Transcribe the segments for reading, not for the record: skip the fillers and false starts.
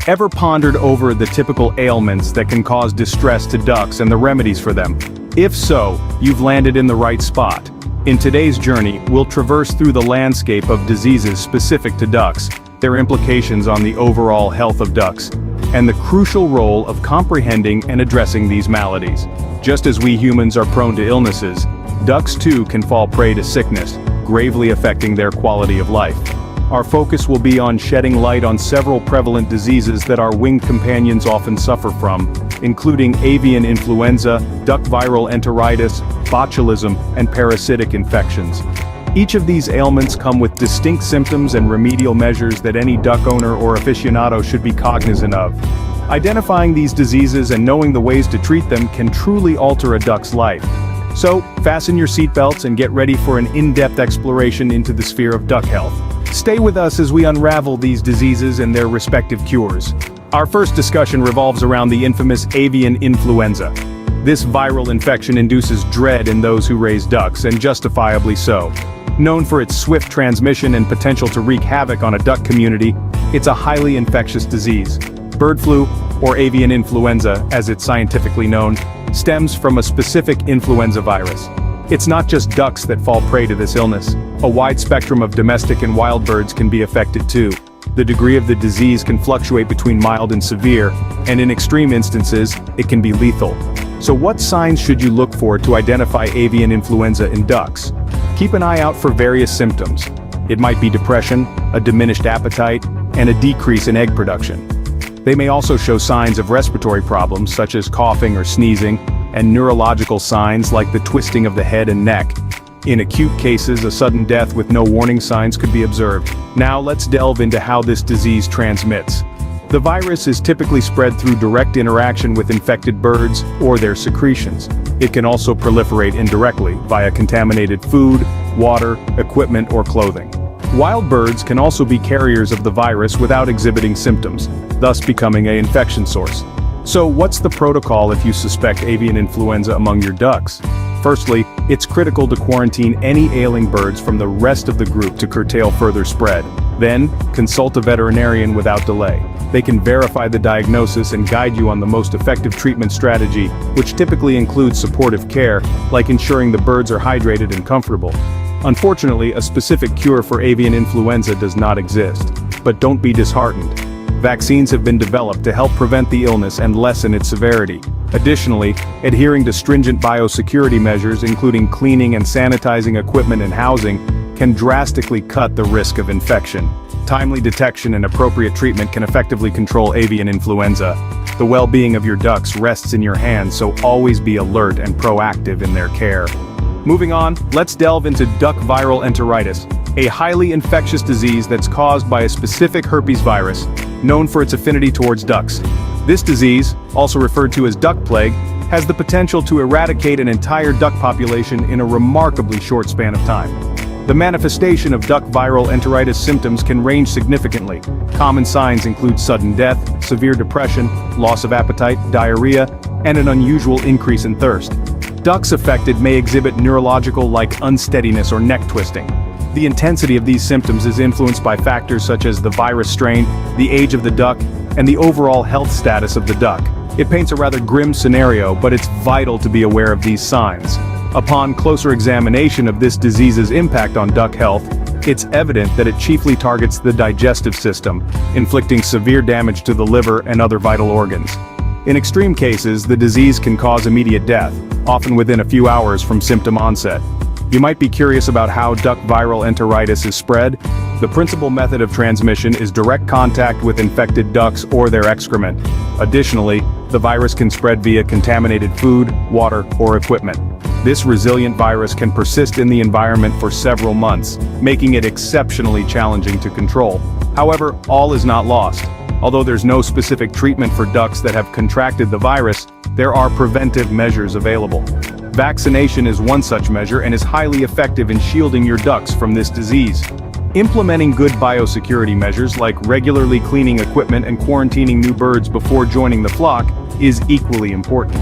Ever pondered over the typical ailments that can cause distress to ducks and the remedies for them? If so, you've landed in the right spot. In today's journey, we'll traverse through the landscape of diseases specific to ducks, their implications on the overall health of ducks, and the crucial role of comprehending and addressing these maladies. Just as we humans are prone to illnesses, ducks too can fall prey to sickness, gravely affecting their quality of life. Our focus will be on shedding light on several prevalent diseases that our winged companions often suffer from, including avian influenza, duck viral enteritis, botulism, and parasitic infections. Each of these ailments come with distinct symptoms and remedial measures that any duck owner or aficionado should be cognizant of. Identifying these diseases and knowing the ways to treat them can truly alter a duck's life. So, fasten your seatbelts and get ready for an in-depth exploration into the sphere of duck health. Stay with us as we unravel these diseases and their respective cures. Our first discussion revolves around the infamous avian influenza. This viral infection induces dread in those who raise ducks, and justifiably so. Known for its swift transmission and potential to wreak havoc on a duck community, it's a highly infectious disease. Bird flu, or avian influenza as it's scientifically known, stems from a specific influenza virus. It's not just ducks that fall prey to this illness. A wide spectrum of domestic and wild birds can be affected too. The degree of the disease can fluctuate between mild and severe, and in extreme instances, it can be lethal. So what signs should you look for to identify avian influenza in ducks? Keep an eye out for various symptoms. It might be depression, a diminished appetite, and a decrease in egg production. They may also show signs of respiratory problems such as coughing or sneezing, and neurological signs like the twisting of the head and neck. In acute cases, a sudden death with no warning signs could be observed. Now let's delve into how this disease transmits. The virus is typically spread through direct interaction with infected birds or their secretions. It can also proliferate indirectly via contaminated food, water, equipment, or clothing. Wild birds can also be carriers of the virus without exhibiting symptoms, thus becoming an infection source. So what's the protocol if you suspect avian influenza among your ducks? Firstly, it's critical to quarantine any ailing birds from the rest of the group to curtail further spread. Then, consult a veterinarian without delay. They can verify the diagnosis and guide you on the most effective treatment strategy, which typically includes supportive care, like ensuring the birds are hydrated and comfortable. Unfortunately, a specific cure for avian influenza does not exist. But don't be disheartened. Vaccines have been developed to help prevent the illness and lessen its severity. Additionally, adhering to stringent biosecurity measures including cleaning and sanitizing equipment and housing can drastically cut the risk of infection. Timely detection and appropriate treatment can effectively control avian influenza. The well-being of your ducks rests in your hands, so always be alert and proactive in their care. Moving on, let's delve into duck viral enteritis, a highly infectious disease that's caused by a specific herpes virus, known for its affinity towards ducks. This disease, also referred to as duck plague, has the potential to eradicate an entire duck population in a remarkably short span of time. The manifestation of duck viral enteritis symptoms can range significantly. Common signs include sudden death, severe depression, loss of appetite, diarrhea, and an unusual increase in thirst. Ducks affected may exhibit neurological like unsteadiness or neck twisting. The intensity of these symptoms is influenced by factors such as the virus strain, the age of the duck, and the overall health status of the duck. It paints a rather grim scenario, but it's vital to be aware of these signs. Upon closer examination of this disease's impact on duck health, it's evident that it chiefly targets the digestive system, inflicting severe damage to the liver and other vital organs. In extreme cases, the disease can cause immediate death, often within a few hours from symptom onset. You might be curious about how duck viral enteritis is spread. The principal method of transmission is direct contact with infected ducks or their excrement. Additionally, the virus can spread via contaminated food, water, or equipment. This resilient virus can persist in the environment for several months, making it exceptionally challenging to control. However, all is not lost. Although there's no specific treatment for ducks that have contracted the virus, there are preventive measures available. Vaccination is one such measure and is highly effective in shielding your ducks from this disease. Implementing good biosecurity measures like regularly cleaning equipment and quarantining new birds before joining the flock is equally important.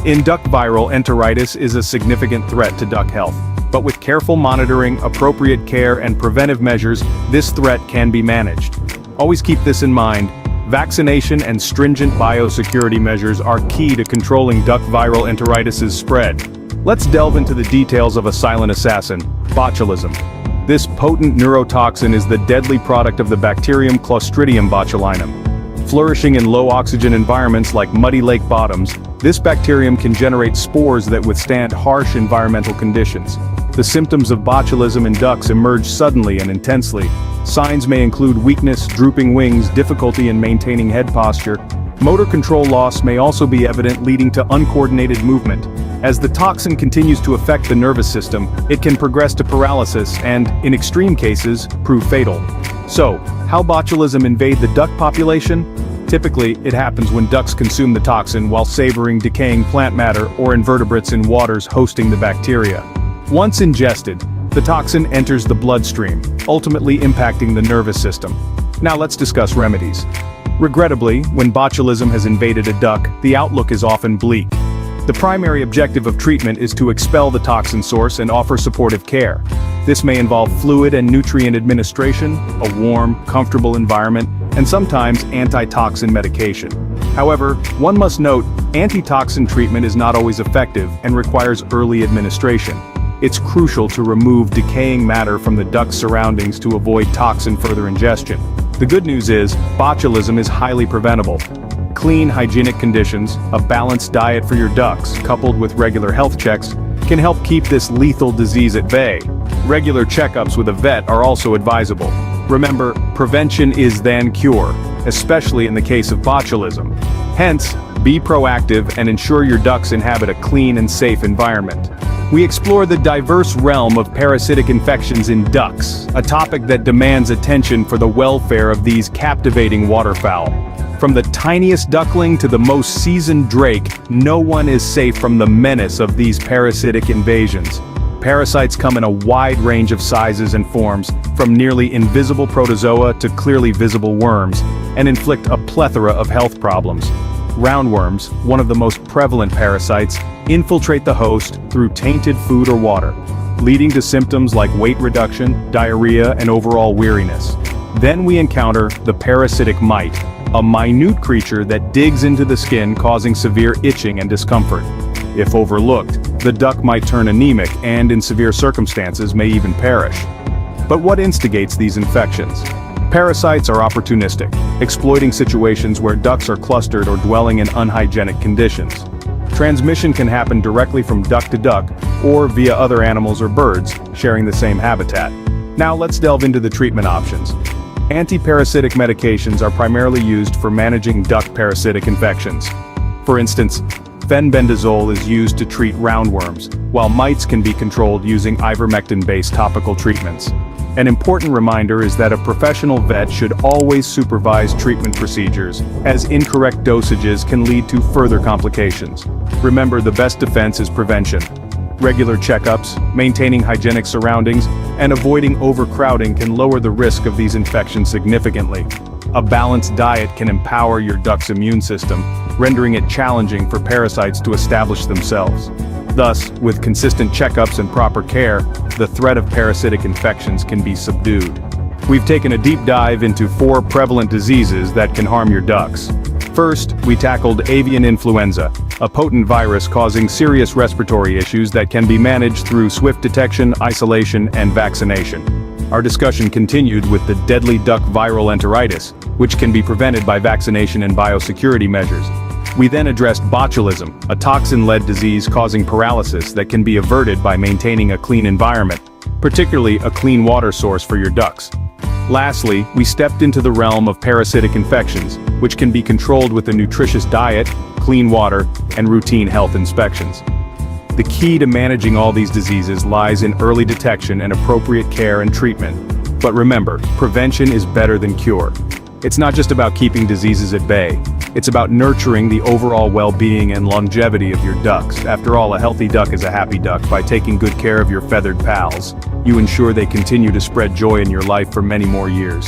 In duck viral enteritis is a significant threat to duck health, but with careful monitoring, appropriate care, and preventive measures, this threat can be managed. Always keep this in mind. Vaccination and stringent biosecurity measures are key to controlling duck viral enteritis' spread. Let's delve into the details of a silent assassin, botulism. This potent neurotoxin is the deadly product of the bacterium Clostridium botulinum. Flourishing in low-oxygen environments like muddy lake bottoms, this bacterium can generate spores that withstand harsh environmental conditions. The symptoms of botulism in ducks emerge suddenly and intensely. Signs may include weakness, drooping wings, difficulty in maintaining head posture. Motor control loss may also be evident, leading to uncoordinated movement. As the toxin continues to affect the nervous system, it can progress to paralysis and, in extreme cases, prove fatal. So, how botulism invade the duck population? Typically, it happens when ducks consume the toxin while savoring decaying plant matter or invertebrates in waters hosting the bacteria. Once ingested, the toxin enters the bloodstream, ultimately impacting the nervous system. Now let's discuss remedies. Regrettably, when botulism has invaded a duck, the outlook is often bleak. The primary objective of treatment is to expel the toxin source and offer supportive care. This may involve fluid and nutrient administration, a warm, comfortable environment, and sometimes antitoxin medication. However, one must note, antitoxin treatment is not always effective and requires early administration. It's crucial to remove decaying matter from the duck's surroundings to avoid toxin further ingestion. The good news is, botulism is highly preventable. Clean, hygienic conditions, a balanced diet for your ducks, coupled with regular health checks, can help keep this lethal disease at bay. Regular checkups with a vet are also advisable. Remember, prevention is than cure, especially in the case of botulism. Hence, be proactive and ensure your ducks inhabit a clean and safe environment. We explore the diverse realm of parasitic infections in ducks, a topic that demands attention for the welfare of these captivating waterfowl. From the tiniest duckling to the most seasoned drake, no one is safe from the menace of these parasitic invasions. Parasites come in a wide range of sizes and forms, from nearly invisible protozoa to clearly visible worms, and inflict a plethora of health problems. Roundworms, one of the most prevalent parasites, infiltrate the host through tainted food or water, leading to symptoms like weight reduction, diarrhea, and overall weariness. Then we encounter the parasitic mite, a minute creature that digs into the skin, causing severe itching and discomfort. If overlooked, the duck might turn anemic and, in severe circumstances, may even perish. But what instigates these infections? Parasites are opportunistic, exploiting situations where ducks are clustered or dwelling in unhygienic conditions. Transmission can happen directly from duck to duck, or via other animals or birds sharing the same habitat. Now let's delve into the treatment options. Anti-parasitic medications are primarily used for managing duck parasitic infections. For instance, fenbendazole is used to treat roundworms, while mites can be controlled using ivermectin-based topical treatments. An important reminder is that a professional vet should always supervise treatment procedures, as incorrect dosages can lead to further complications. Remember, the best defense is prevention. Regular checkups, maintaining hygienic surroundings, and avoiding overcrowding can lower the risk of these infections significantly. A balanced diet can empower your duck's immune system, rendering it challenging for parasites to establish themselves. Thus, with consistent checkups and proper care, the threat of parasitic infections can be subdued. We've taken a deep dive into 4 prevalent diseases that can harm your ducks. First, we tackled avian influenza, a potent virus causing serious respiratory issues that can be managed through swift detection, isolation, and vaccination. Our discussion continued with the deadly duck viral enteritis, which can be prevented by vaccination and biosecurity measures. We then addressed botulism, a toxin-led disease causing paralysis that can be averted by maintaining a clean environment, particularly a clean water source for your ducks. Lastly, we stepped into the realm of parasitic infections, which can be controlled with a nutritious diet, clean water, and routine health inspections. The key to managing all these diseases lies in early detection and appropriate care and treatment. But remember, prevention is better than cure. It's not just about keeping diseases at bay. It's about nurturing the overall well-being and longevity of your ducks. After all, a healthy duck is a happy duck. By taking good care of your feathered pals, you ensure they continue to spread joy in your life for many more years.